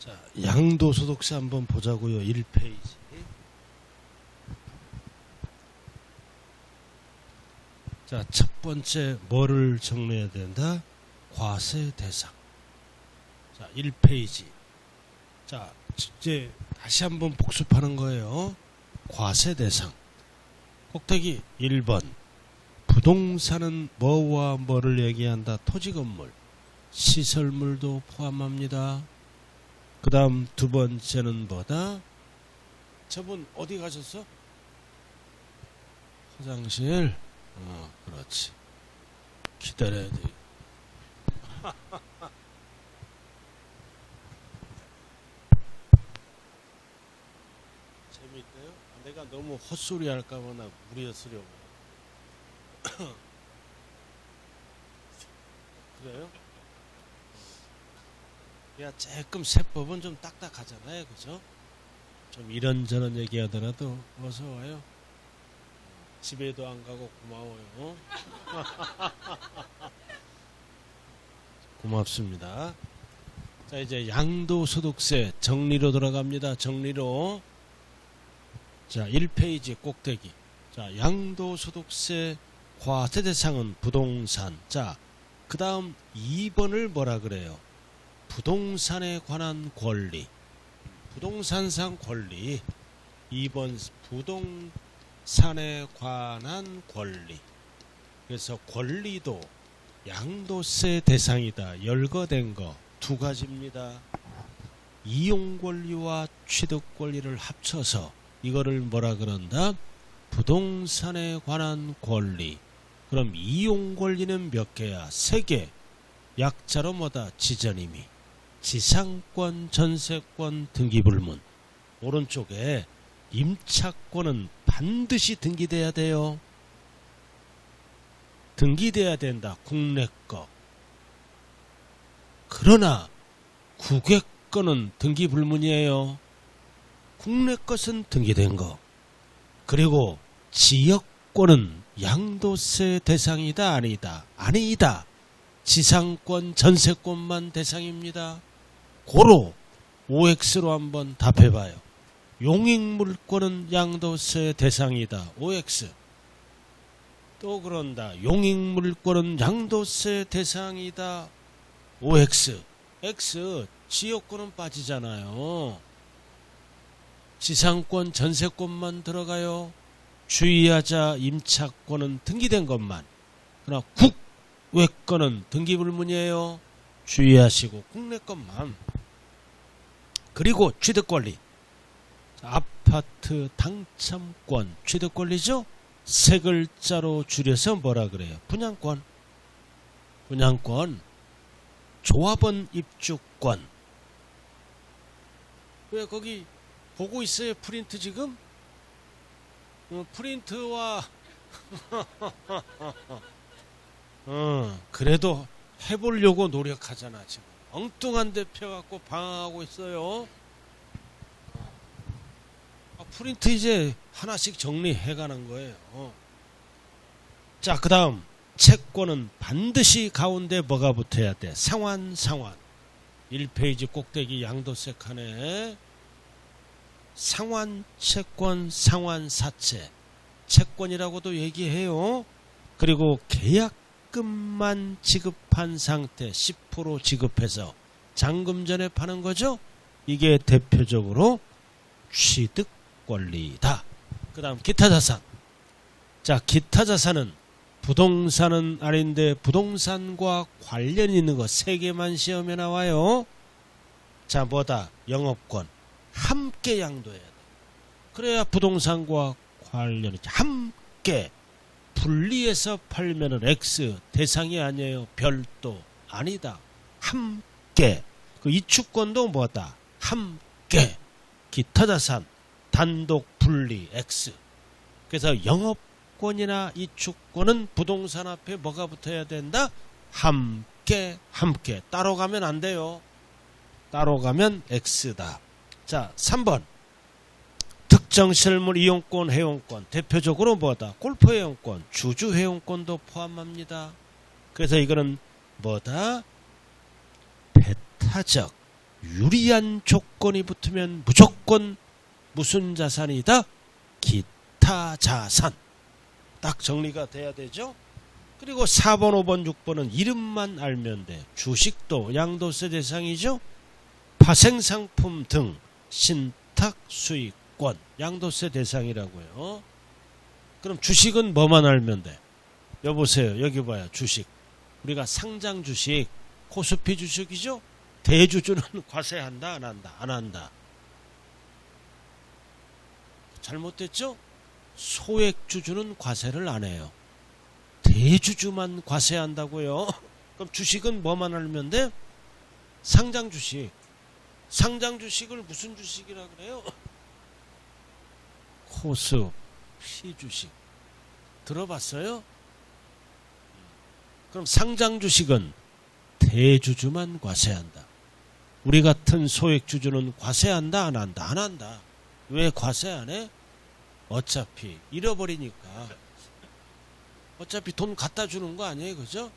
자, 양도소득세 한번 보자고요. 1페이지. 자, 첫 번째 뭐를 정리해야 된다? 과세 대상. 자, 1페이지. 자, 이제 다시 한번 복습하는 거예요. 과세 대상. 꼭대기 1번. 부동산은 뭐와 뭐를 얘기한다? 토지 건물, 시설물도 포함합니다. 그 다음 두 번째는 뭐다? 저분 어디 가셨어? 화장실? 그렇지. 기다려야 돼. 재밌대요? 내가 너무 헛소리 할까봐 나 무리했으려고. 그래요? 야, 조금 세법은 좀 딱딱하잖아요, 그죠? 좀 이런저런 얘기하더라도 어서 와요. 집에도 안 가고 고마워요. 고맙습니다. 자, 이제 양도소득세 정리로 들어갑니다. 정리로. 자, 1페이지 꼭대기. 자, 양도소득세 과세 대상은 부동산. 자, 그 다음 2번을 뭐라 그래요? 부동산에 관한 권리. 부동산상 권리. 2번 부동산에 관한 권리. 그래서 권리도 양도세 대상이다. 열거된 거 두 가지입니다. 이용 권리와 취득 권리를 합쳐서 이거를 뭐라 그런다? 부동산에 관한 권리. 그럼 이용 권리는 몇 개야? 3개. 약자로 뭐다? 지전임의. 지상권, 전세권, 등기불문. 오른쪽에 임차권은 반드시 등기돼야 돼요. 등기돼야 된다. 국내 거. 그러나 국외 거는 등기불문이에요. 국내 것은 등기된 거. 그리고 지역권은 양도세 대상이다, 아니다? 아니다. 지상권, 전세권만 대상입니다. 고로 OX로 한번 답해봐요. 용익물권은 양도세 대상이다. OX. 또 그런다. 용익물권은 양도세 대상이다. OX. X. 지역권은 빠지잖아요. 지상권, 전세권만 들어가요. 주의하자. 임차권은 등기된 것만. 그러나 국외 거는 등기불문이에요. 주의하시고 국내 것만. 그리고 취득권리. 아파트 당첨권 취득권리죠. 세 글자로 줄여서 뭐라 그래요? 분양권. 분양권. 조합원 입주권. 왜 거기 보고 있어요? 프린트 지금? 프린트와 그래도 해보려고 노력하잖아. 지금 엉뚱한 데 펴갖고 방황하고 있어요. 프린트 이제 하나씩 정리해가는 거예요. 자, 그 다음 채권은 반드시 가운데 뭐가 붙어야 돼? 상환. 1페이지 꼭대기 양도세 칸에 상환 채권, 상환 사채. 채권이라고도 얘기해요. 그리고 계약금만 지급한 상태 10% 지급해서 잔금 전에 파는 거죠. 이게 대표적으로 취득 권리다. 그 다음 기타 자산. 자, 기타 자산은 부동산은 아닌데 부동산과 관련 있는 거 3개만 시험에 나와요. 자, 뭐다? 영업권. 함께 양도해야 돼. 그래야 부동산과 관련이 함께. 분리해서 팔면은 X 대상이 아니에요. 별도 아니다. 함께. 그 이축권도 뭐다? 함께. 기타 자산 단독 분리 X. 그래서 영업권이나 이축권은 부동산 앞에 뭐가 붙어야 된다? 함께. 따로 가면 안 돼요. 따로 가면 X다. 자, 3번. 특정 실물 이용권, 회원권. 대표적으로 뭐다? 골프 회원권, 주주 회원권도 포함합니다. 그래서 이거는 뭐다? 배타적 유리한 조건이 붙으면 무조건 무슨 자산이다? 기타 자산. 딱 정리가 돼야 되죠. 그리고 4번, 5번, 6번은 이름만 알면 돼. 주식도 양도세 대상이죠. 파생상품 등 신탁수익권 양도세 대상이라고요. 그럼 주식은 뭐만 알면 돼? 여보세요. 여기 봐요. 주식. 우리가 상장 주식, 코스피 주식이죠. 대주주는 과세한다 안 한다? 안 한다. 잘못됐죠? 소액주주는 과세를 안 해요. 대주주만 과세한다고요. 그럼 주식은 뭐만 알면 돼? 상장 주식. 상장 주식을 무슨 주식이라 그래요? 코스피 주식. 들어봤어요? 그럼 상장 주식은 대주주만 과세한다. 우리 같은 소액주주는 과세한다 안 한다? 안 한다. 왜 과세 안 해? 어차피 잃어버리니까. 어차피 돈 갖다 주는 거 아니에요, 그죠?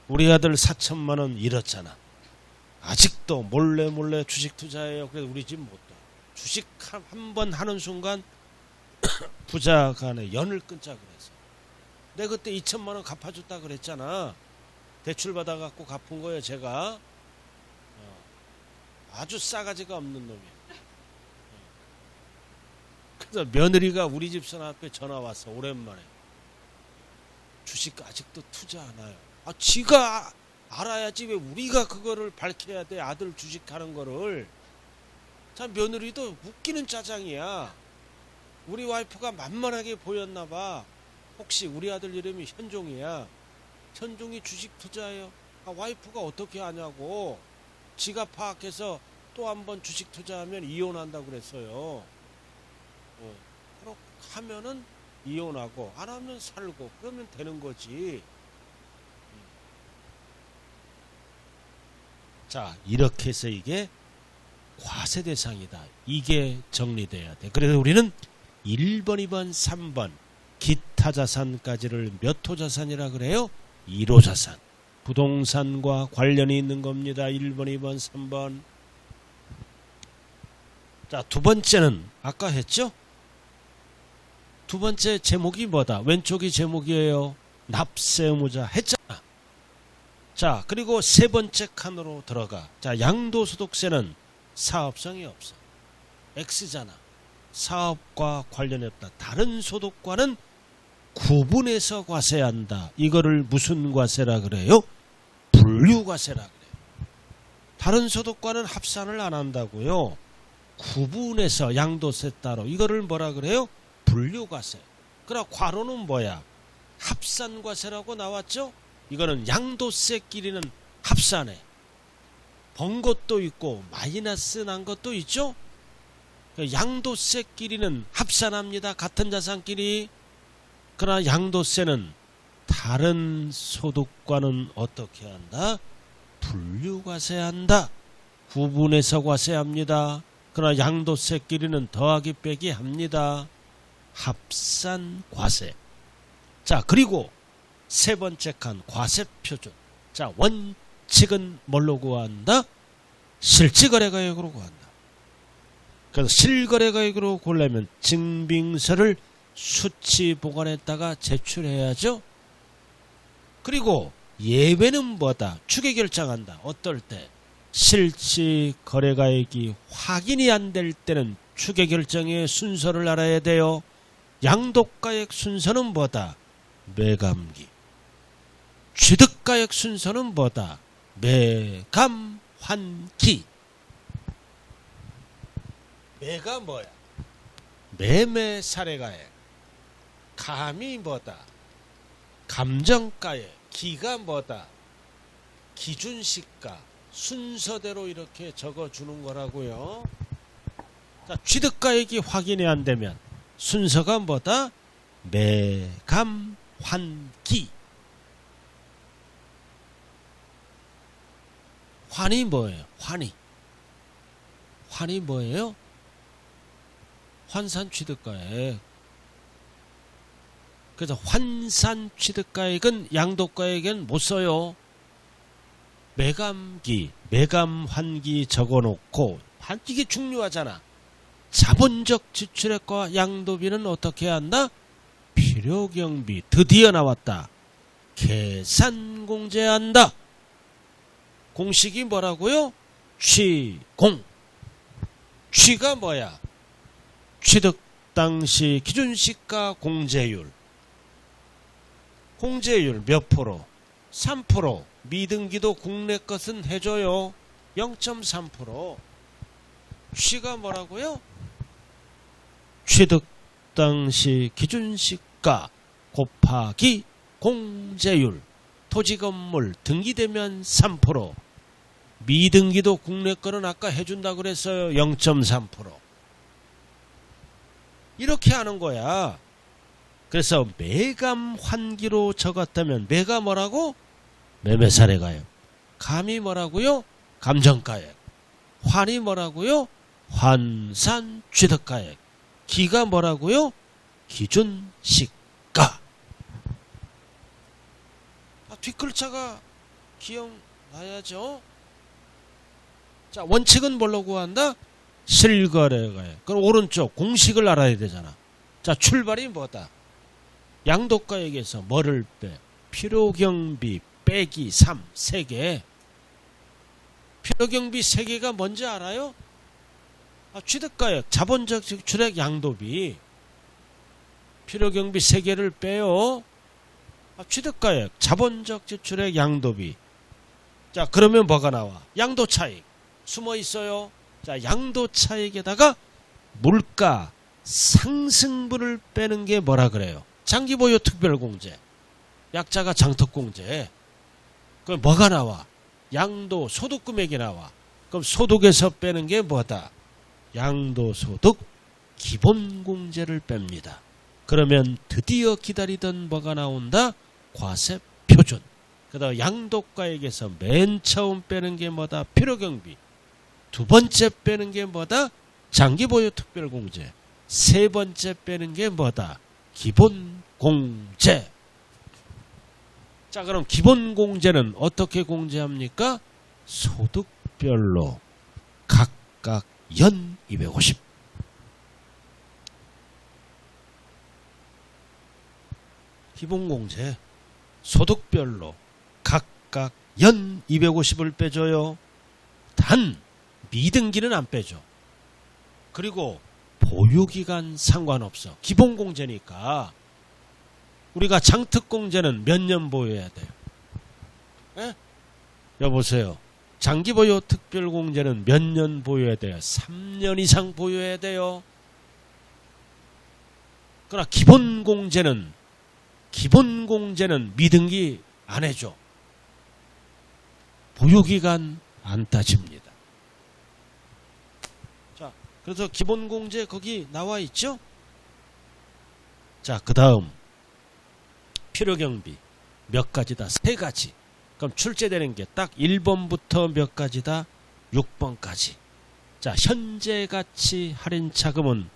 우리 아들 4천만 원 잃었잖아. 아직도 몰래 주식 투자해요. 그래서 우리 집 못 둬. 주식 한 번 하는 순간 부자 간에 연을 끊자 그래서. 내가 그때 2천만 원 갚아줬다 그랬잖아. 대출 받아갖고 갚은 거예요, 제가. 아주 싸가지가 없는 놈이야. 그래서 며느리가 우리 집선 앞에 전화 왔어. 오랜만에. 주식 아직도 투자 안 해요. 아, 지가 알아야지 왜 우리가 그거를 밝혀야 돼. 아들 주식하는 거를. 참 며느리도 웃기는 짜장이야. 우리 와이프가 만만하게 보였나 봐. 혹시 우리 아들 이름이 현종이야. 현종이 주식 투자해요. 아, 와이프가 어떻게 하냐고. 지가 파악해서 또 한 번 주식 투자하면 이혼한다고 그랬어요. 그렇게 하면은 이혼하고 안 하면 살고 그러면 되는 거지. 자, 이렇게 해서 이게 과세 대상이다. 이게 정리돼야 돼. 그래서 우리는 1번, 2번, 3번 기타 자산까지를 몇 호 자산이라 그래요? 1호 자산. 부동산과 관련이 있는 겁니다. 1번, 2번, 3번. 자, 두 번째는 아까 했죠? 두 번째 제목이 뭐다? 왼쪽이 제목이에요. 납세의무자 했잖아. 자, 그리고 세 번째 칸으로 들어가. 자, 양도소득세는 사업성이 없어. X잖아. 사업과 관련이 없다. 다른 소득과는 구분해서 과세한다. 이거를 무슨 과세라 그래요? 분류과세라 그래요. 다른 소득과는 합산을 안 한다고요. 구분해서 양도세 따로. 이거를 뭐라 그래요? 분류과세. 그럼 과로는 뭐야? 합산과세라고 나왔죠? 이거는 양도세끼리는 합산해. 번 것도 있고 마이너스 난 것도 있죠? 양도세끼리는 합산합니다. 같은 자산끼리. 그러나 양도세는 다른 소득과는 어떻게 한다? 분류과세한다. 구분해서 과세합니다. 그러나 양도세끼리는 더하기 빼기 합니다. 합산과세. 자, 그리고 세 번째 칸 과세표준. 자, 원칙은 뭘로 구한다? 실질거래가액으로 구한다. 그래서 실거래가액으로 고려면 증빙서를 수치 보관했다가 제출해야죠. 그리고 예외는 뭐다? 추계 결정한다. 어떨 때? 실질 거래가액이 확인이 안 될 때는 추계 결정의 순서를 알아야 돼요. 양도가액 순서는 뭐다? 매감기. 취득가액 순서는 뭐다? 매감환기. 매가 뭐야? 매매 사례가액. 감이 뭐다? 감정가액. 기가 뭐다? 기준시가. 순서대로 이렇게 적어주는 거라고요. 자, 취득가액이 확인이 안 되면 순서가 뭐다? 매감환기. 환이 뭐예요? 환이 뭐예요? 환산 취득가액. 그래서 환산 취득가액은 양도가액엔 못 써요. 매감기, 매감환기 적어놓고 이게 중요하잖아. 자본적 지출액과 양도비는 어떻게 한다? 필요경비 드디어 나왔다. 계산공제한다. 공식이 뭐라고요? 취공. 취가 뭐야? 취득 당시 기준시가 공제율. 공제율 몇 프로? 3%. 미등기도 국내 것은 해줘요. 0.3%. 취가 뭐라고요? 취득 당시 기준시가 곱하기 공제율. 토지건물 등기되면 3%. 미등기도 국내 거는 아까 해준다고 그랬어요. 0.3%. 이렇게 하는 거야. 그래서 매감환기로 적었다면 매가 뭐라고? 매매사례가액. 감이 뭐라고요? 감정가액. 환이 뭐라고요? 환산취득가액. 기가 뭐라고요? 기준시가. 뒷글자가 기억나야죠. 자, 원칙은 뭘로 구한다? 실거래가액. 그럼 오른쪽 공식을 알아야 되잖아. 자, 출발이 뭐다? 양도가액에서 뭐를 빼? 필요경비 빼기 3, 3개. 필요경비 3개가 뭔지 알아요? 취득가액, 자본적 지출액, 양도비. 필요경비 3개를 빼요. 취득가액, 자본적 지출액, 양도비. 자, 그러면 뭐가 나와? 양도차익. 숨어 있어요. 자, 양도차익에다가 물가 상승분을 빼는 게 뭐라 그래요? 장기보유 특별공제. 약자가 장특공제. 그럼 뭐가 나와? 양도 소득금액이 나와. 그럼 소득에서 빼는 게 뭐다? 양도소득 기본공제를 뺍니다. 그러면 드디어 기다리던 뭐가 나온다? 과세표준. 그 다음 양도가액에서 맨 처음 빼는 게 뭐다? 필요경비. 두 번째 빼는 게 뭐다? 장기보유 특별공제. 세 번째 빼는 게 뭐다? 기본공제. 자, 그럼 기본공제는 어떻게 공제합니까? 소득별로 각각 연 250. 기본공제 소득별로 각각 연 250을 빼줘요. 단 미등기는 안 빼줘. 그리고 보유기간 상관없어. 기본공제니까. 우리가 장특공제는 몇 년 보유해야 돼요? 에? 여보세요. 장기보유 특별공제는 몇 년 보유해야 돼요? 3년 이상 보유해야 돼요. 그러나 기본공제는 미등기 안 해줘. 보유기간 안 따집니다. 자, 그래서 기본공제 거기 나와 있죠? 자, 그 다음 필요경비 몇 가지다? 3가지. 그럼 출제되는 게 딱 1번부터 몇 가지다? 6번까지. 자, 현재가치 할인차금은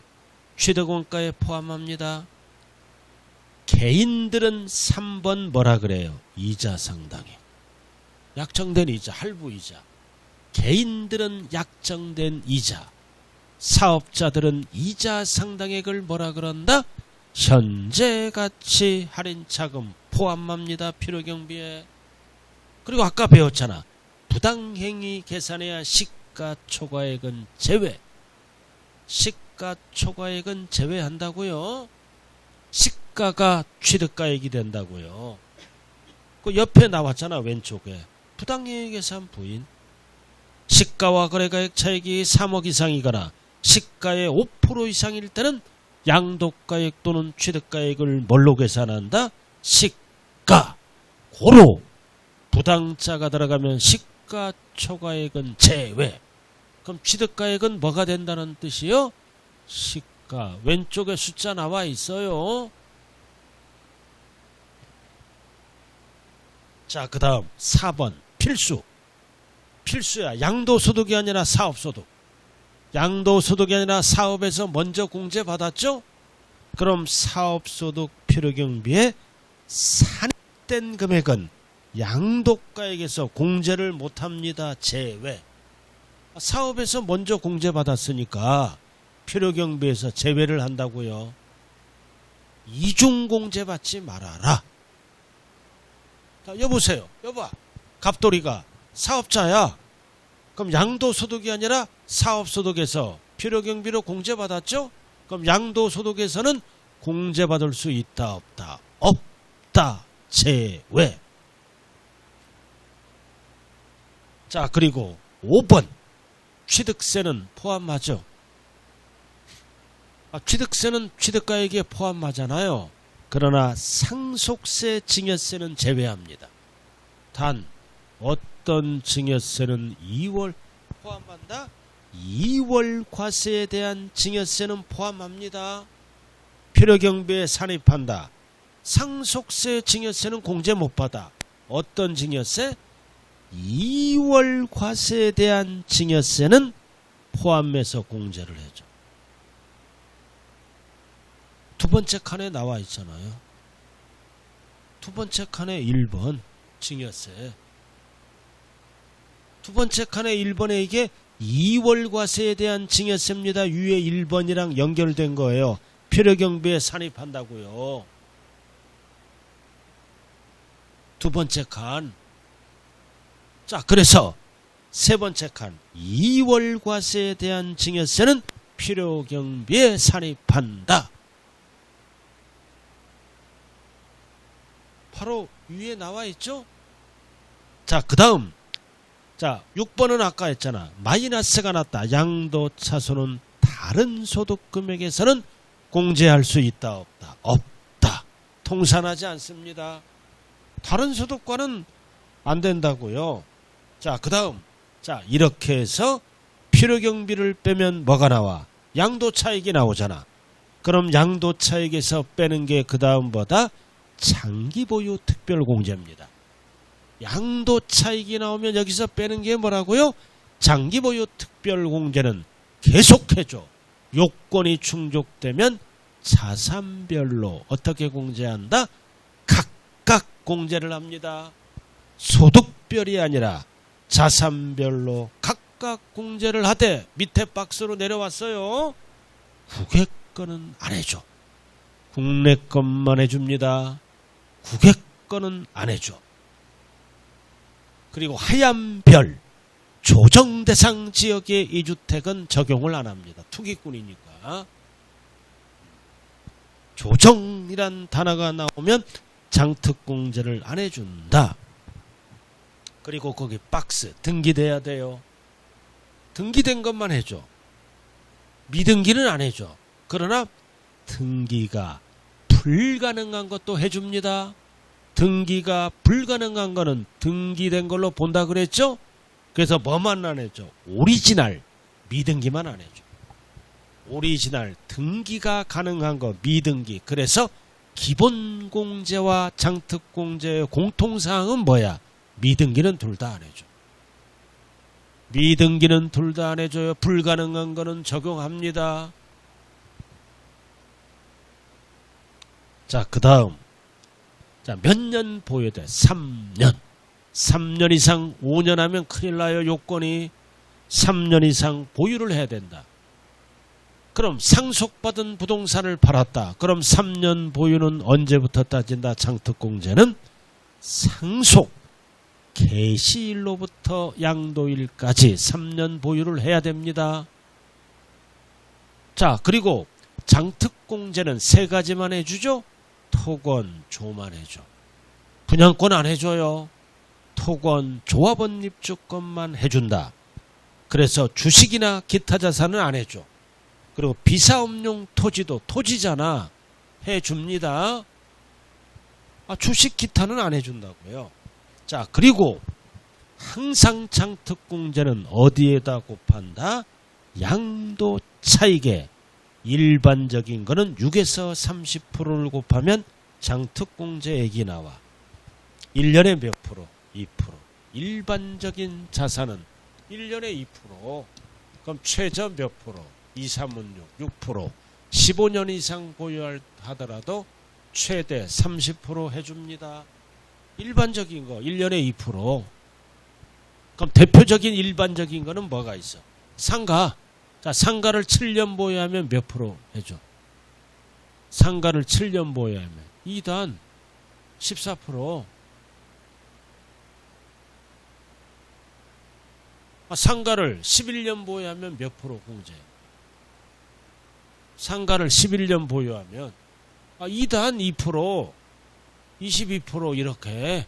취득원가에 포함합니다. 개인들은 3번 뭐라 그래요? 이자 상당액. 약정된 이자, 할부이자. 개인들은 약정된 이자. 사업자들은 이자 상당액을 뭐라 그런다? 현재가치 할인차금 포함합니다. 필요경비에. 그리고 아까 배웠잖아. 부당행위 계산해야 시가초과액은 제외. 시가초과액은 제외한다고요. 시가가 취득가액이 된다고요. 그 옆에 나왔잖아. 왼쪽에. 부당행위 계산 부인. 시가와 거래가액 차익이 3억 이상이거나 시가의 5% 이상일 때는 양도가액 또는 취득가액을 뭘로 계산한다? 시가. 고로 부당자가 들어가면 시가초과액은 제외. 그럼 취득가액은 뭐가 된다는 뜻이요? 시가. 왼쪽에 숫자 나와 있어요. 자, 그 다음 4번 필수. 필수야. 양도소득이 아니라 사업소득. 양도소득이 아니라 사업에서 먼저 공제받았죠? 그럼 사업소득 필요경비에 산입된 금액은 양도가액에서 공제를 못합니다. 제외. 사업에서 먼저 공제받았으니까 필요경비에서 제외를 한다고요. 이중공제 받지 말아라. 자, 여보세요. 여봐. 갑돌이가 사업자야. 그럼 양도소득이 아니라 사업소득에서 필요경비로 공제받았죠? 그럼 양도소득에서는 공제받을 수 있다 없다? 없다. 제외. 자, 그리고 5번 취득세는 포함하죠. 취득세는 취득가액에 포함하잖아요. 그러나 상속세, 증여세는 제외합니다. 단 어떤 증여세는 2월 포함한다? 2월 과세에 대한 증여세는 포함합니다. 필요경비에 산입한다. 상속세, 증여세는 공제 못 받아. 어떤 증여세? 2월 과세에 대한 증여세는 포함해서 공제를 해줘. 두 번째 칸에 나와 있잖아요. 두 번째 칸에 1번 증여세. 두 번째 칸에 1번에 이게 2월 과세에 대한 증여세입니다. 위에 1번이랑 연결된 거예요. 필요경비에 산입한다고요. 두 번째 칸. 자, 그래서 세 번째 칸 2월 과세에 대한 증여세는 필요경비에 산입한다. 바로 위에 나와 있죠? 자, 그 다음. 자, 6번은 아까 했잖아. 마이너스가 났다. 양도차손은 다른 소득금액에서는 공제할 수 있다 없다? 없다. 통산하지 않습니다. 다른 소득과는 안 된다고요. 자, 그 다음. 자, 이렇게 해서 필요경비를 빼면 뭐가 나와? 양도차익이 나오잖아. 그럼 양도차익에서 빼는 게 그 다음보다 장기보유 특별공제입니다. 양도차익이 나오면 여기서 빼는 게 뭐라고요? 장기보유 특별공제는 계속해줘. 요건이 충족되면 자산별로 어떻게 공제한다? 각각 공제를 합니다. 소득별이 아니라 자산별로 각각 공제를 하되 밑에 박스로 내려왔어요. 국외 거는 안 해줘. 국내 것만 해줍니다. 국외 거는 안 해줘. 그리고 하얀 별 조정대상 지역의 이주택은 적용을 안 합니다. 투기꾼이니까. 조정이란 단어가 나오면 장특공제를 안 해준다. 그리고 거기 박스 등기돼야 돼요. 등기된 것만 해줘. 미등기는 안 해줘. 그러나 등기가 불가능한 것도 해줍니다. 등기가 불가능한 거는 등기된 걸로 본다 그랬죠? 그래서 뭐만 안 해줘? 오리지널 미등기만 안 해줘. 오리지널 등기가 가능한 거 미등기. 그래서 기본공제와 장특공제의 공통사항은 뭐야? 미등기는 둘 다 안 해줘. 미등기는 둘 다 안 해줘요. 불가능한 거는 적용합니다. 자, 그 다음. 자, 몇 년 보유돼? 3년. 3년 이상 5년 하면 큰일 나요. 요건이 3년 이상 보유를 해야 된다. 그럼 상속받은 부동산을 팔았다. 그럼 3년 보유는 언제부터 따진다? 장특공제는 상속 개시일로부터 양도일까지 3년 보유를 해야 됩니다. 자, 그리고 장특공제는 세 가지만 해주죠. 토건, 조만 해줘. 분양권 안 해줘요. 토건, 조합원 입주권만 해준다. 그래서 주식이나 기타 자산은 안 해줘. 그리고 비사업용 토지도 토지잖아. 해줍니다. 주식 기타는 안 해준다고요. 자, 그리고 항상 장특공제는 어디에다 곱한다? 양도 차익에 일반적인 거는 6에서 30%를 곱하면 장특공제액이 나와. 1년에 몇 프로? 2%. 일반적인 자산은 1년에 2%. 그럼 최저 몇 프로? 2, 3은 6, 6%. 15년 이상 보유하더라도 최대 30% 해줍니다. 일반적인 거 1년에 2%. 그럼 대표적인 일반적인 거는 뭐가 있어? 상가. 자, 상가를 7년 보유하면 몇 프로 해줘? 상가를 7년 보유하면 2단 14%. 상가를 11년 보유하면 몇 프로 공제? 상가를 11년 보유하면 2단 2%, 22% 이렇게.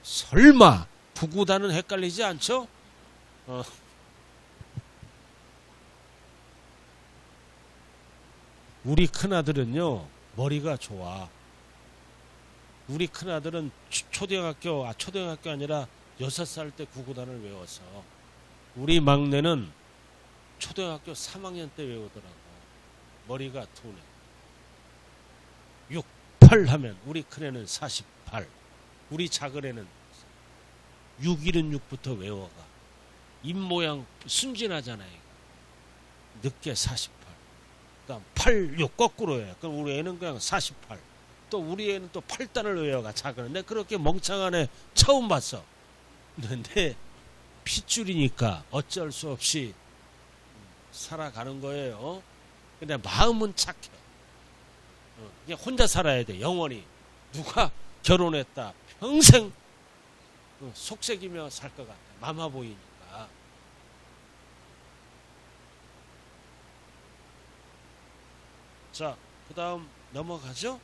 설마 부구단은 헷갈리지 않죠? 우리 큰아들은요 머리가 좋아. 우리 큰아들은 초등학교 아니라 6살 때 구구단을 외웠어. 우리 막내는 초등학교 3학년 때 외우더라고. 머리가 둔해. 6, 8 하면 우리 큰애는 48. 우리 작은애는 6, 1은 6부터 외워가. 입모양 순진하잖아요. 늦게 48. 그 다음 8, 6 거꾸로 해. 그럼 우리 애는 그냥 48. 또 우리 애는 또 8단을 외워가 작은 애. 내가 그렇게 멍청한 애 처음 봤어. 근데 핏줄이니까 어쩔 수 없이 살아가는 거예요. 근데 마음은 착해. 그냥 혼자 살아야 돼. 영원히. 누가 결혼했다 평생 속색이며 살 것 같아. 마마 보이니까. 자, 그 다음 넘어가죠.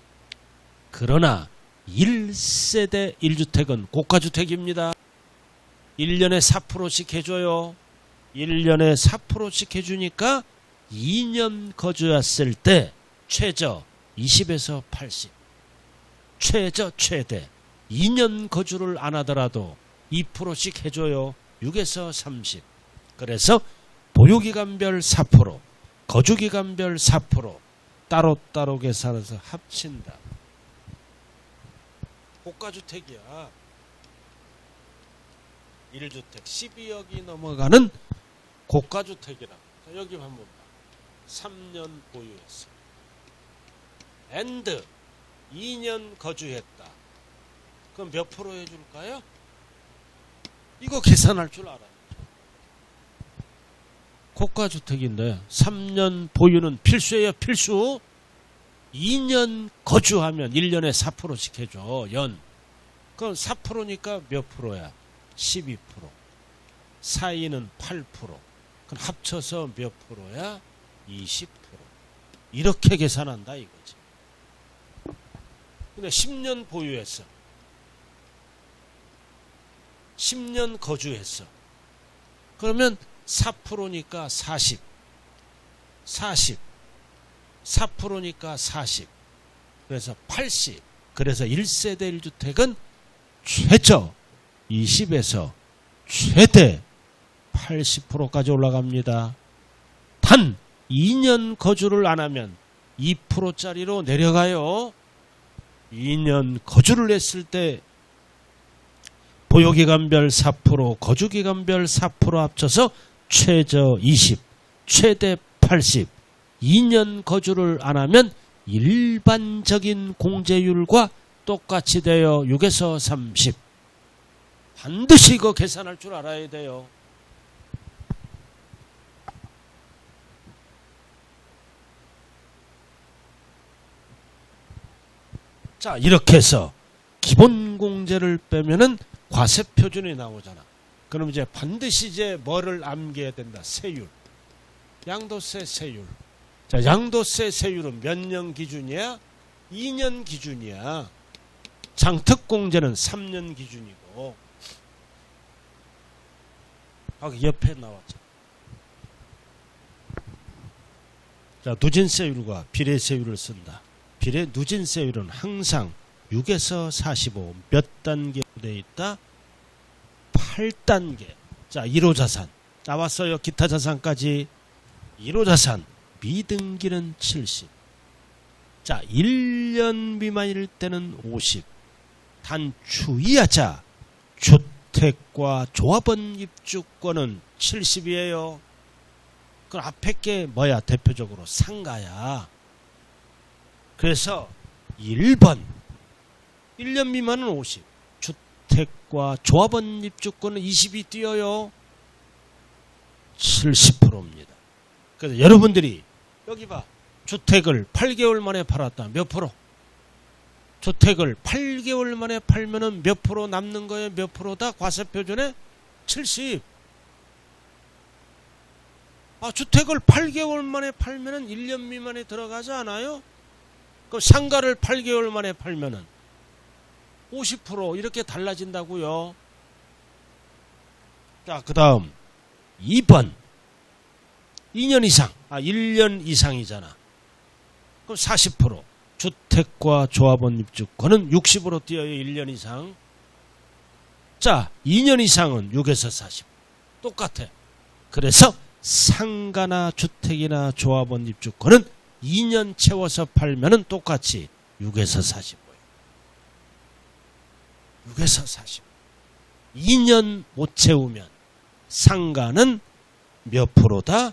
그러나 1세대 1주택은 고가주택입니다. 1년에 4%씩 해줘요. 1년에 4%씩 해주니까 2년 거주했을 때 최저 20에서 80. 최대 2년 거주를 안 하더라도 2%씩 해줘요. 6에서 30. 그래서 보유기간별 4%, 거주기간별 4% 따로따로 계산해서 합친다. 고가주택이야. 1주택 12억이 넘어가는 고가주택이라. 자, 여기 한번 봐. 3년 보유했어. 엔드 2년 거주했다. 그럼 몇 프로 해줄까요? 이거 계산할 줄 알아요. 고가주택인데 3년 보유는 필수예요. 필수. 2년 거주하면 1년에 4%씩 해줘. 연. 그럼 4%니까 몇 프로야? 12%. 사이는 8%. 그럼 합쳐서 몇 프로야? 20%. 이렇게 계산한다 이거지. 근데 10년 보유했어. 10년 거주했어. 그러면 4%니까 40. 4%니까 40. 그래서 80. 그래서 1세대 1주택은 최저 20에서 최대 80%까지 올라갑니다. 단 2년 거주를 안 하면 2%짜리로 내려가요. 2년 거주를 했을 때 보유기간별 4%, 거주기간별 4% 합쳐서 최저 20, 최대 80. 2년 거주를 안 하면 일반적인 공제율과 똑같이 돼요. 6에서 30. 반드시 이거 계산할 줄 알아야 돼요. 자, 이렇게 해서 기본 공제를 빼면은 과세 표준이 나오잖아. 그럼 이제 반드시 이제 뭐를 암기해야 된다. 세율. 양도세 세율. 자, 양도세 세율은 몇 년 기준이야? 2년 기준이야. 장특공제는 3년 기준이고. 옆에 나왔죠. 자, 누진세율과 비례세율을 쓴다. 누진세율은 항상 6에서 45 몇 단계로 되어 있다? 8단계. 자, 1호자산 나왔어요. 기타자산까지. 1호자산 미등기는 70. 자, 1년 미만일 때는 50. 단 주의하자. 주택과 조합원 입주권은 70이에요. 그럼 앞에 게 뭐야? 대표적으로 상가야. 그래서 1번 1년 미만은 50. 주택과 조합원 입주권은 20이 뛰어요. 70%입니다. 그래서 여러분들이 여기 봐. 주택을 8개월 만에 팔았다. 몇 프로? 주택을 8개월 만에 팔면은 몇 프로 남는 거예요? 몇 프로다? 과세표준에 70. 주택을 8개월 만에 팔면은 1년 미만에 들어가지 않아요? 그럼 상가를 8개월 만에 팔면은 50% 이렇게 달라진다고요. 자, 그 다음 2번 2년 이상 1년 이상이잖아. 그럼 40%. 주택과 조합원 입주권은 60으로 뛰어요. 1년 이상. 자, 2년 이상은 6에서 40. 똑같아. 그래서 상가나 주택이나 조합원 입주권은 2년 채워서 팔면은 똑같이 6에서 45예요. 6에서 40. 2년 못 채우면 상가는 몇 프로다?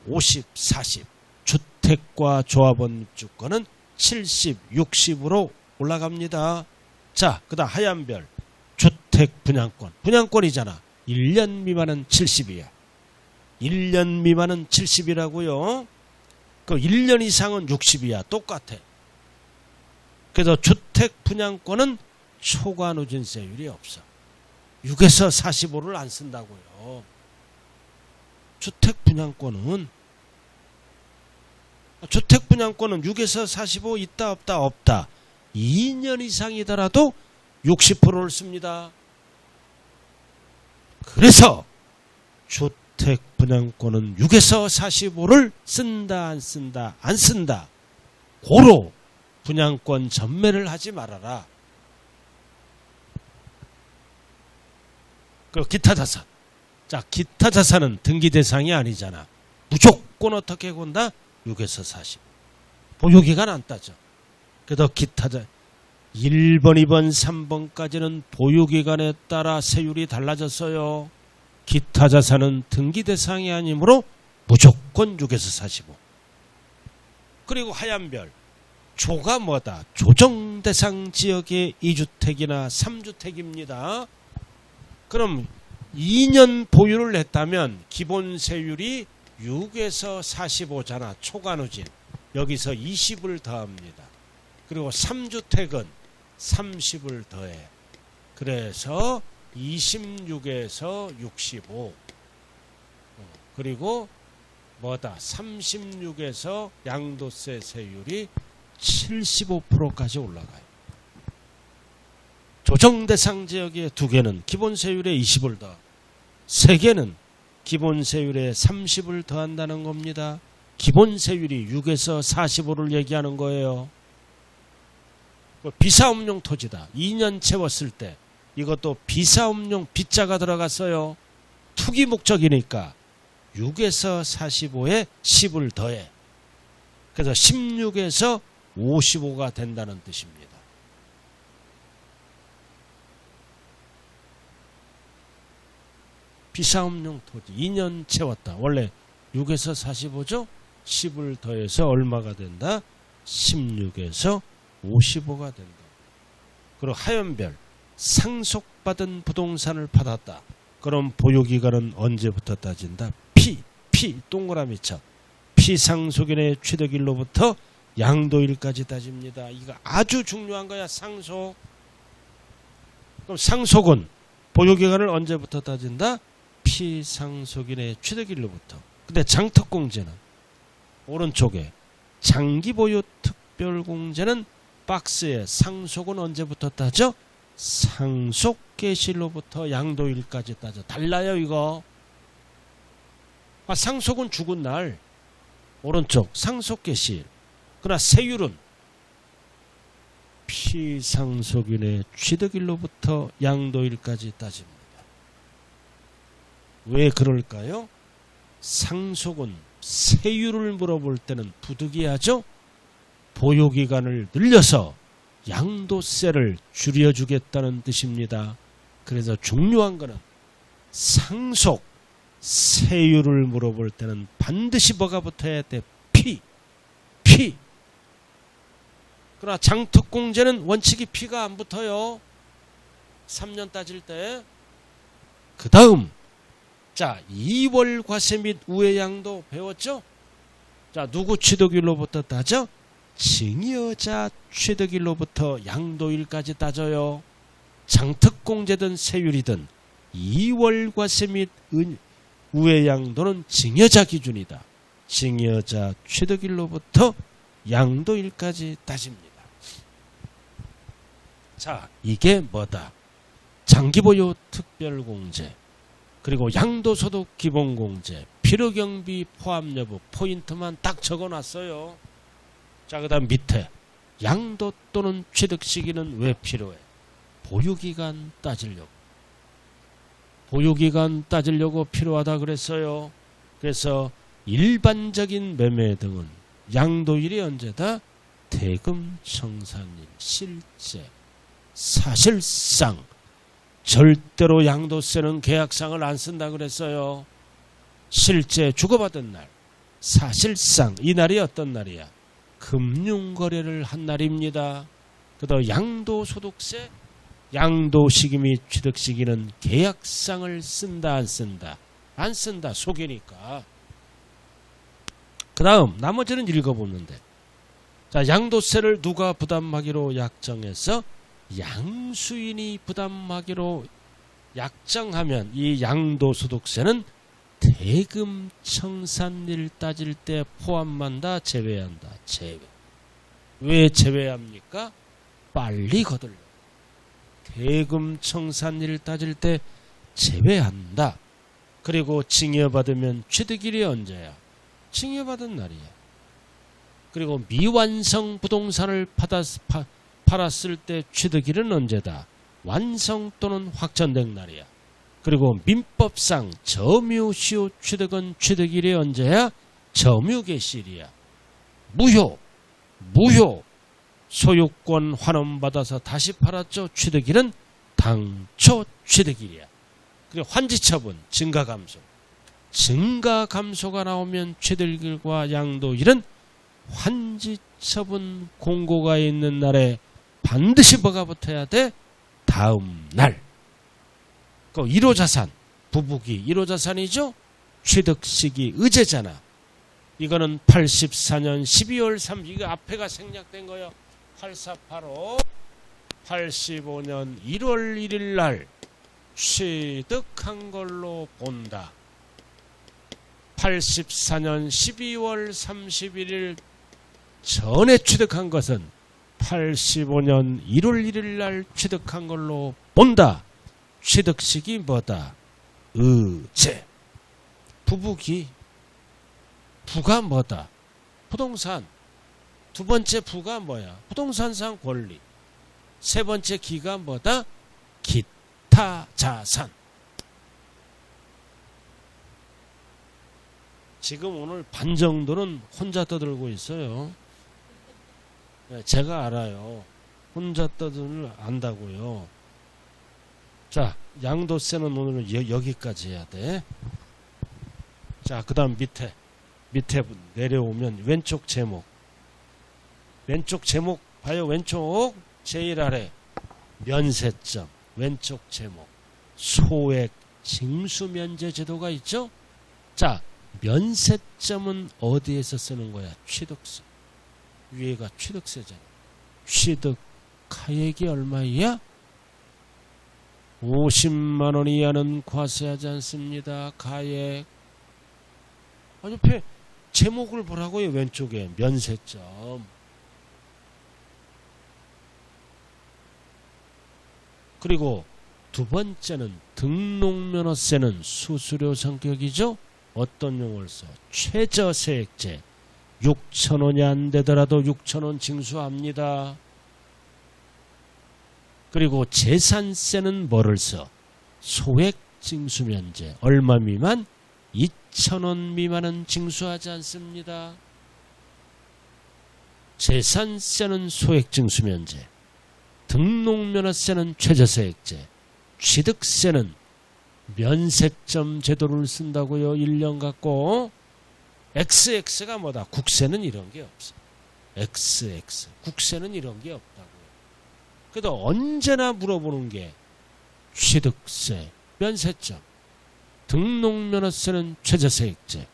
50, 40. 주택과 조합원 입주권은 70, 60으로 올라갑니다. 자, 그 다음 하얀 별. 주택 분양권. 분양권이잖아. 1년 미만은 70이야. 1년 미만은 70이라고요. 그 1년 이상은 60이야. 똑같아. 그래서 주택 분양권은 초과 누진세율이 없어. 6에서 45를 안 쓴다고요. 주택 분양권은 6에서 45 있다 없다 없다. 2년 이상이더라도 60%를 씁니다. 그래서 주택 분양권은 6에서 45를 쓴다 안 쓴다 안 쓴다. 고로 분양권 전매를 하지 말아라. 그 기타 자산. 자, 기타 자산은 등기 대상이 아니잖아. 무조건 어떻게 본다? 6에서 40. 보유기간 안 따져. 그래서 기타 자산 1번, 2번, 3번까지는 보유기간에 따라 세율이 달라졌어요. 기타 자산은 등기 대상이 아니므로 무조건 6에서 45. 그리고 하얀별. 조가 뭐다? 조정 대상 지역의 2주택이나 3주택입니다. 그럼 2년 보유를 했다면 기본 세율이 6에서 45잖아. 초과 누진. 여기서 20을 더합니다. 그리고 3주택은 30을 더해. 그래서 26에서 65. 그리고 뭐다? 36에서 양도세 세율이 75%까지 올라가요. 조정 대상 지역의 2개는 기본 세율에 20을 더, 3개는 기본 세율에 30을 더한다는 겁니다. 기본 세율이 6에서 45를 얘기하는 거예요. 비사업용 토지다. 2년 채웠을 때 이것도 비사업용 빗자가 들어갔어요. 투기 목적이니까 6에서 45에 10을 더해. 그래서 16에서 55가 된다는 뜻입니다. 비사업용 토지 2년 채웠다. 원래 6에서 45죠. 10을 더해서 얼마가 된다? 16에서 55가 된다. 그리고 하얀별. 상속받은 부동산을 받았다. 그럼 보유기간은 언제부터 따진다? 동그라미 쳐. 피상속인의 취득일로부터 양도일까지 따집니다. 이거 아주 중요한 거야. 상속. 그럼 상속은 보유기간을 언제부터 따진다? 피상속인의 취득일로부터. 근데 장특공제는 오른쪽에 장기보유 특별공제는 박스에 상속은 언제부터 따져? 상속 개시일로부터 양도일까지 따져. 달라요 이거. 상속은 죽은 날. 오른쪽 상속 개시일. 그러나 세율은 피상속인의 취득일로부터 양도일까지 따집니다. 왜 그럴까요? 상속은 세율을 물어볼 때는 부득이하죠. 보유기간을 늘려서 양도세를 줄여주겠다는 뜻입니다. 그래서 중요한 거는 상속 세율을 물어볼 때는 반드시 뭐가 붙어야 돼? 그러나 장특공제는 원칙이 피가 안 붙어요. 3년 따질 때. 그 다음 자 2월 과세 및 우회양도 배웠죠. 자 누구 취득일로부터 따져? 증여자 취득일로부터 양도일까지 따져요. 장특공제든 세율이든 2월 과세 및 우회양도는 증여자 기준이다. 증여자 취득일로부터 양도일까지 따집니다. 자 이게 뭐다? 장기보유 특별공제, 그리고 양도소득 기본공제, 필요경비 포함 여부 포인트만 딱 적어놨어요. 자 그 다음 밑에 양도 또는 취득 시기는 왜 필요해? 보유기간 따지려고. 보유기간 따지려고 필요하다 그랬어요. 그래서 일반적인 매매 등은 양도일이 언제다? 대금 청산일, 실제. 사실상 절대로 양도세는 계약상을 안 쓴다 그랬어요. 실제 주고받은 날. 사실상 이 날이 어떤 날이야? 금융거래를 한 날입니다. 그다음 양도소득세, 양도시기 및 취득시기는 계약상을 쓴다 안 쓴다? 안 쓴다. 속이니까. 그 다음 나머지는 읽어보면 돼. 자 양도세를 누가 부담하기로 약정해서 양수인이 부담하기로 약정하면 이 양도소득세는 대금 청산일 따질 때 포함한다 제외한다? 제외. 왜 제외합니까? 빨리 거들려. 대금 청산일 따질 때 제외한다. 그리고 증여받으면 취득일이 언제야? 증여받은 날이야. 그리고 미완성 부동산을 팔았을 때 취득일은 언제다? 완성 또는 확정된 날이야. 그리고 민법상 점유시효 취득은 취득일이 언제야? 점유개시일이야. 무효 소유권 환원받아서 다시 팔았죠. 취득일은 당초 취득일이야. 그리고 환지처분 증가감소. 증가감소가 나오면 취득일과 양도일은 환지처분 공고가 있는 날에 반드시 뭐가 붙어야 돼? 다음 날. 그 1호자산, 부부기 1호자산이죠? 취득시기 의제잖아. 이거는 84년 12월 3일, 이거 앞에가 생략된 거예요. 8485, 85년 1월 1일 날 취득한 걸로 본다. 84년 12월 31일 전에 취득한 것은 85년 1월 1일 날 취득한 걸로 본다. 취득식이 뭐다? 의제. 부부기. 부가 뭐다? 부동산. 두 번째 부가 뭐야? 부동산상 권리. 세 번째 기가 뭐다? 기타 자산. 지금 오늘 반 정도는 혼자 떠들고 있어요. 제가 알아요. 혼자 떠들을 안다고요. 자, 양도세는 오늘은 여기까지 해야 돼. 자, 그 다음 밑에 내려오면 왼쪽 제목. 왼쪽 제목 봐요. 왼쪽 제일 아래 면세점. 왼쪽 제목. 소액 징수면제 제도가 있죠. 자, 면세점은 어디에서 쓰는 거야? 취득세. 위에가 취득세잖아. 취득하액이 얼마야? 50만원 이하는 과세하지 않습니다. 가액. 옆에 제목을 보라고요. 왼쪽에 면세점. 그리고 두 번째는 등록면허세는 수수료 성격이죠. 어떤 용어를 써? 최저세액제. 6,000원이 안 되더라도 6,000원 징수합니다. 그리고 재산세는 뭐를 써? 소액 징수면제. 얼마 미만? 2,000원 미만은 징수하지 않습니다. 재산세는 소액 징수면제. 등록면허세는 최저세액제. 취득세는 면세점 제도를 쓴다고요. 1년 갖고. XX가 뭐다? 국세는 이런 게 없어. XX. 국세는 이런 게 없다고요. 그래도 언제나 물어보는 게 취득세, 면세점, 등록면허세는 최저세액제,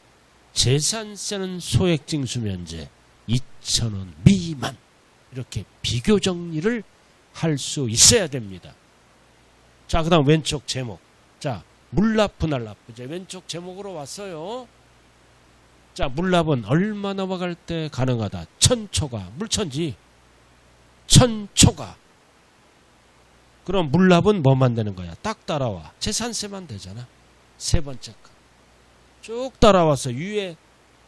재산세는 소액징수면제, 2,000원 미만. 이렇게 비교 정리를 할 수 있어야 됩니다. 자, 그 다음 왼쪽 제목. 자, 물납, 분할납. 이제 왼쪽 제목으로 왔어요. 자, 물납은 얼마 넘어갈 때 가능하다. 1,000초가. 물천지. 1,000초가. 그럼 물납은 뭐만 되는 거야? 딱 따라와. 재산세만 되잖아. 세 번째 거. 쭉 따라와서 위에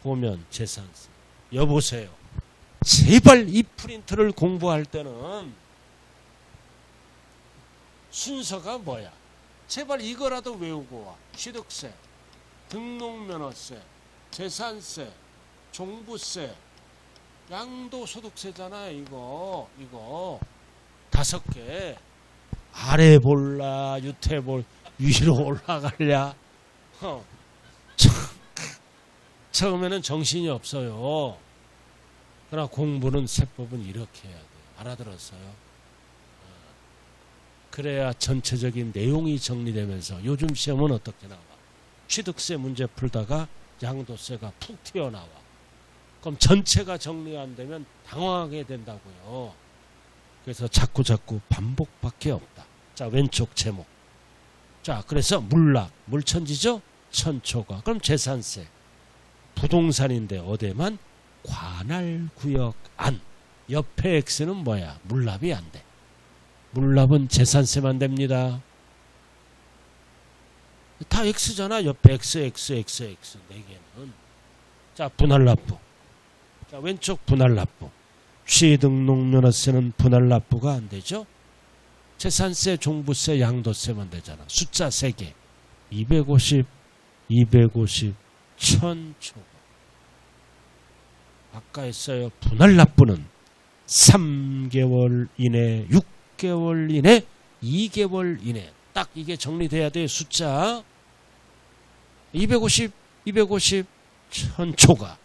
보면 재산세. 여보세요. 제발 이 프린트를 공부할 때는 순서가 뭐야? 제발 이거라도 외우고 와. 취득세, 등록면허세, 재산세, 종부세, 양도소득세잖아. 이거 5개. 아래 볼라, 유태 볼, 위로 올라가랴. 처음에는 정신이 없어요. 그러나 공부는 세법은 이렇게 해야 돼. 알아들었어요? 그래야 전체적인 내용이 정리되면서 요즘 시험은 어떻게 나와? 취득세 문제 풀다가 양도세가 푹 튀어나와. 그럼 전체가 정리 안 되면 당황하게 된다고요. 그래서 자꾸 반복밖에 없다. 자, 왼쪽 제목. 자, 그래서 물납, 물천지죠? 1,000초가. 그럼 재산세. 부동산인데 어디에만? 관할구역 안. 옆에 X는 뭐야? 물납이 안 돼. 물납은 재산세만 됩니다. 다 X잖아. 옆에 X. 4개는. 자, 분할납부. 자, 왼쪽 분할납부. 취등록면허세는 분할납부가 안 되죠. 재산세, 종부세, 양도세만 되잖아. 숫자 3개. 250, 1,000초. 아까 했어요. 분할납부는 3개월 이내, 6개월 이내, 2개월 이내. 딱 이게 정리돼야 돼요. 숫자 250, 1,000초가.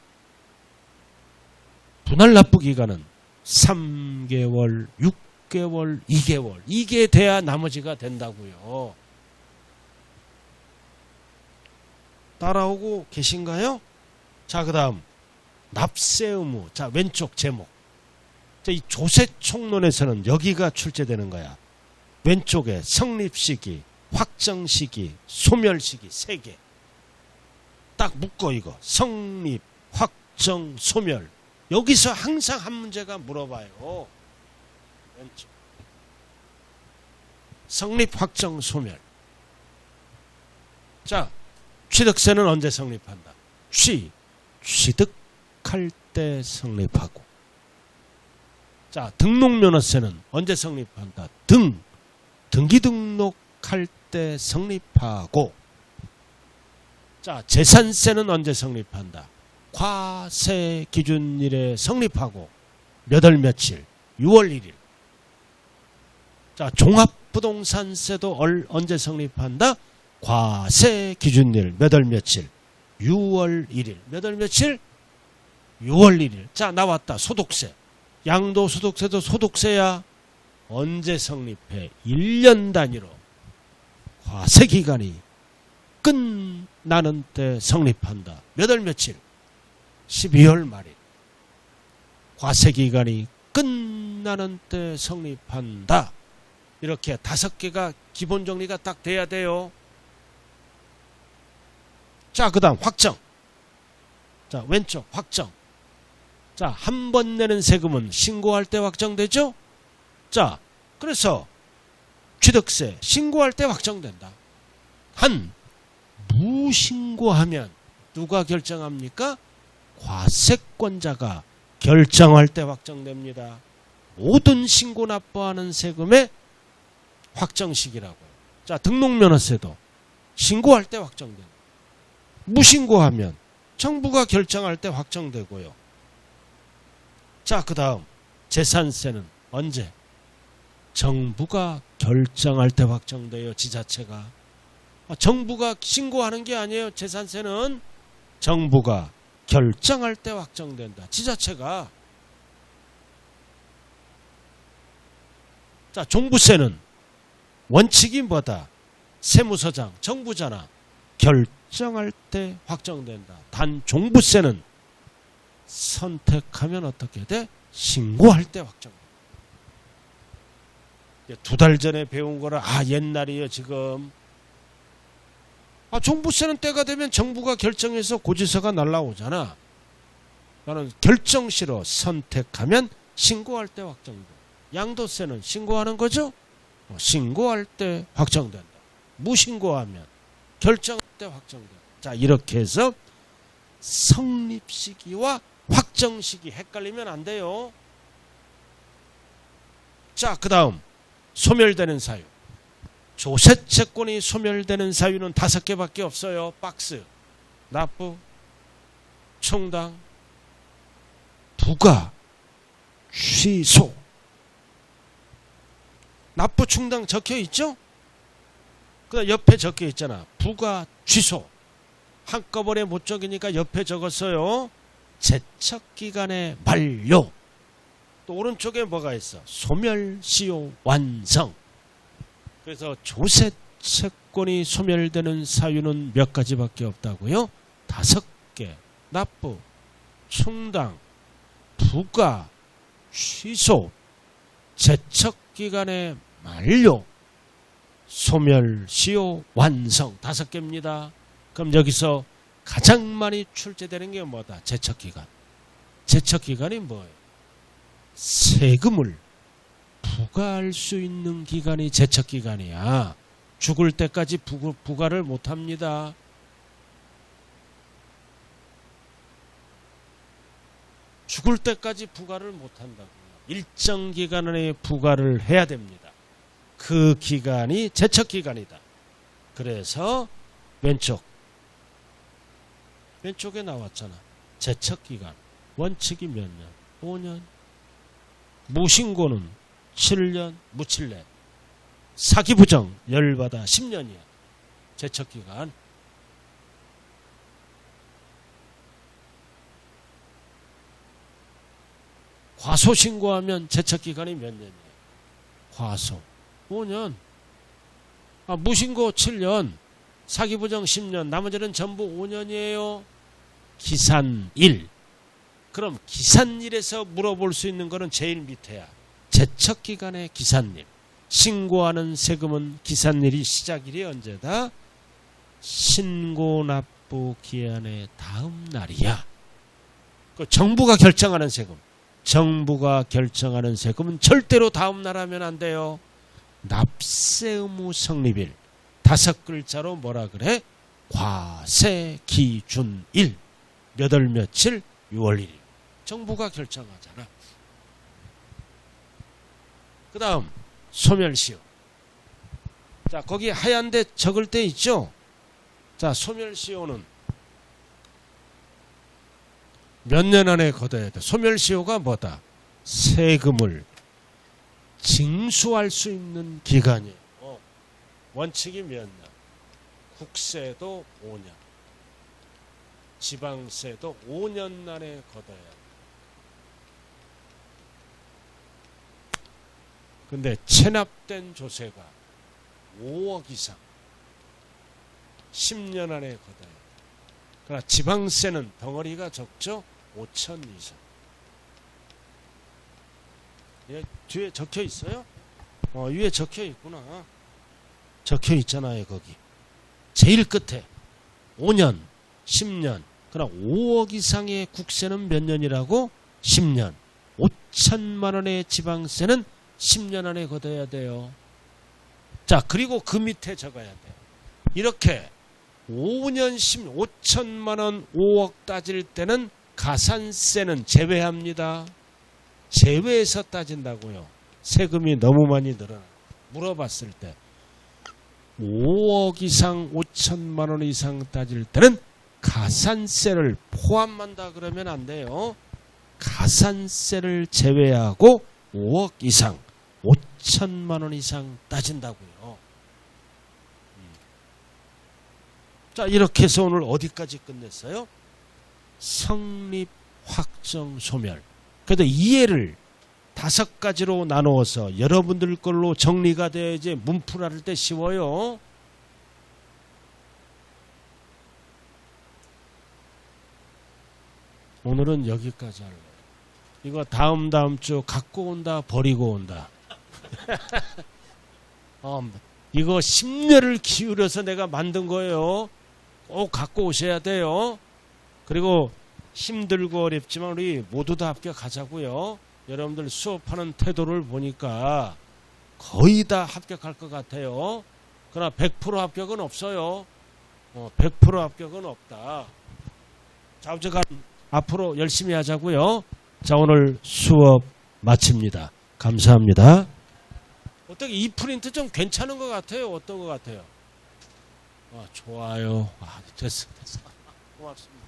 분할납부 기간은 3개월, 6개월, 2개월. 이게 돼야 나머지가 된다고요. 따라오고 계신가요? 자, 그 다음 납세 의무. 자, 왼쪽 제목. 자, 이 조세총론에서는 여기가 출제되는 거야. 왼쪽에 성립시기, 확정시기, 소멸시기 3개. 딱 묶어 이거. 성립, 확정, 소멸. 여기서 항상 한 문제가 물어봐요. 왼쪽. 성립, 확정, 소멸. 자, 취득세는 언제 성립한다? 취득할 때 성립하고. 자, 등록면허세는 언제 성립한다? 등기등록할 때 성립하고. 자, 재산세는 언제 성립한다? 과세 기준일에 성립하고. 몇 월 며칠? 6월 1일. 자, 종합부동산세도 언제 성립한다? 과세 기준일 몇 월 며칠? 6월 1일. 몇 월 며칠? 6월 1일. 자, 나왔다. 소득세. 양도소득세도 소득세야. 언제 성립해? 1년 단위로. 과세기간이 끝나는 때 성립한다. 몇 월 며칠? 12월 말일. 과세기간이 끝나는 때 성립한다. 이렇게 5개가 기본 정리가 딱 돼야 돼요. 자, 그 다음 확정. 자, 왼쪽 확정. 자, 한 번 내는 세금은 신고할 때 확정되죠? 자, 그래서 취득세 신고할 때 확정된다. 무신고하면 누가 결정합니까? 과세권자가 결정할 때 확정됩니다. 모든 신고 납부하는 세금의 확정식이라고요. 자, 등록면허세도 신고할 때 확정된다. 무신고하면 정부가 결정할 때 확정되고요. 자, 그 다음 재산세는 언제? 정부가 결정할 때 확정돼요. 지자체가. 정부가 신고하는 게 아니에요. 재산세는 정부가 결정할 때 확정된다. 지자체가. 자, 종부세는 원칙이 뭐다? 세무서장, 정부잖아. 결정할 때 확정된다. 단 종부세는 선택하면 어떻게 돼? 신고할 때 확정된다. 2달 전에 배운 거라 옛날이에요 지금. 종부세는 때가 되면 정부가 결정해서 고지서가 날라오잖아. 나는 결정 싫어. 선택하면 신고할 때 확정돼. 양도세는 신고하는 거죠? 신고할 때 확정된다. 무신고하면 결정할 때 확정된다. 자, 이렇게 해서 성립 시기와 확정 시기 헷갈리면 안 돼요. 자, 그 다음 소멸되는 사유. 조세채권이 소멸되는 사유는 5개밖에 없어요. 박스. 납부, 충당, 부과, 취소. 납부, 충당 적혀 있죠? 그다음 옆에 적혀 있잖아. 부과, 취소. 한꺼번에 못 적으니까 옆에 적었어요. 제척기간의 만료. 또 오른쪽에 뭐가 있어? 소멸시효 완성. 그래서 조세채권이 소멸되는 사유는 몇 가지밖에 없다고요? 5개. 납부, 충당, 부과, 취소, 제척기간의 만료, 소멸시효 완성. 5개입니다. 그럼 여기서 가장 많이 출제되는 게 뭐다? 제척기간. 제척기간이 뭐예요? 세금을 부과할 수 있는 기간이 제척기간이야. 죽을 때까지 부과를 못합니다. 죽을 때까지 부과를 못한다고요. 일정 기간 안에 부과를 해야 됩니다. 그 기간이 제척기간이다. 그래서 왼쪽에 나왔잖아. 제척기간. 원칙이 몇 년? 5년. 무신고는 7년, 무칠례. 사기부정 열받아 10년이야. 제척기간. 과소신고하면 제척기간이 몇 년이에요? 과소 5년. 무신고 7년, 사기부정 10년, 나머지는 전부 5년이에요. 기산일. 그럼 기산일에서 물어볼 수 있는 거는 제일 밑에야. 제척기간의 기산일. 신고하는 세금은 기산일이 시작일이 언제다? 신고납부 기한의 다음 날이야. 그 정부가 결정하는 세금. 정부가 결정하는 세금은 절대로 다음 날 하면 안 돼요. 납세 의무 성립일. 5글자로 뭐라 그래? 과세기준일. 몇 월 며칠? 6월 1일. 정부가 결정하잖아. 그 다음 소멸시효. 자, 거기 하얀데 적을 때 있죠? 자, 소멸시효는 몇 년 안에 걷어야 돼? 소멸시효가 뭐다? 세금을 징수할 수 있는 기간이에요. 원칙이 몇 년? 국세도 5년, 지방세도 5년 안에 걷어야 돼. 근데 체납된 조세가 5억 이상 10년 안에 걷어야 돼. 그러나 지방세는 덩어리가 적죠? 5천 이상. 예, 뒤에 적혀 있어요? 위에 적혀 있구나. 적혀 있잖아요, 거기. 제일 끝에 5년, 10년. 그러나 5억 이상의 국세는 몇 년이라고? 10년. 5천만 원의 지방세는 10년 안에 걷어야 돼요. 자, 그리고 그 밑에 적어야 돼. 이렇게 5년 5천만 원 5억 따질 때는 가산세는 제외합니다. 제외해서 따진다고요. 세금이 너무 많이 늘어나. 물어봤을 때 5억 이상 5천만 원 이상 따질 때는 가산세를 포함한다 그러면 안 돼요. 가산세를 제외하고 5억 이상 5천만 원 이상 따진다고요. 자, 이렇게 해서 오늘 어디까지 끝냈어요? 성립, 확정, 소멸. 그래도 이해를 5가지로 나누어서 여러분들 걸로 정리가 돼야지 문풀할 때 쉬워요. 오늘은 여기까지 할래요. 이거 다음 주 갖고 온다 버리고 온다. 이거 10년을 기울여서 내가 만든 거예요. 꼭 갖고 오셔야 돼요. 그리고 힘들고 어렵지만 우리 모두 다 합격하자고요. 여러분들 수업하는 태도를 보니까 거의 다 합격할 것 같아요. 그러나 100% 합격은 없어요. 100% 합격은 없다. 자, 어쨌든 앞으로 열심히 하자고요. 자, 오늘 수업 마칩니다. 감사합니다. 어떻게 이 프린트 좀 괜찮은 것 같아요? 어떤 것 같아요? 좋아요. 됐어. 고맙습니다.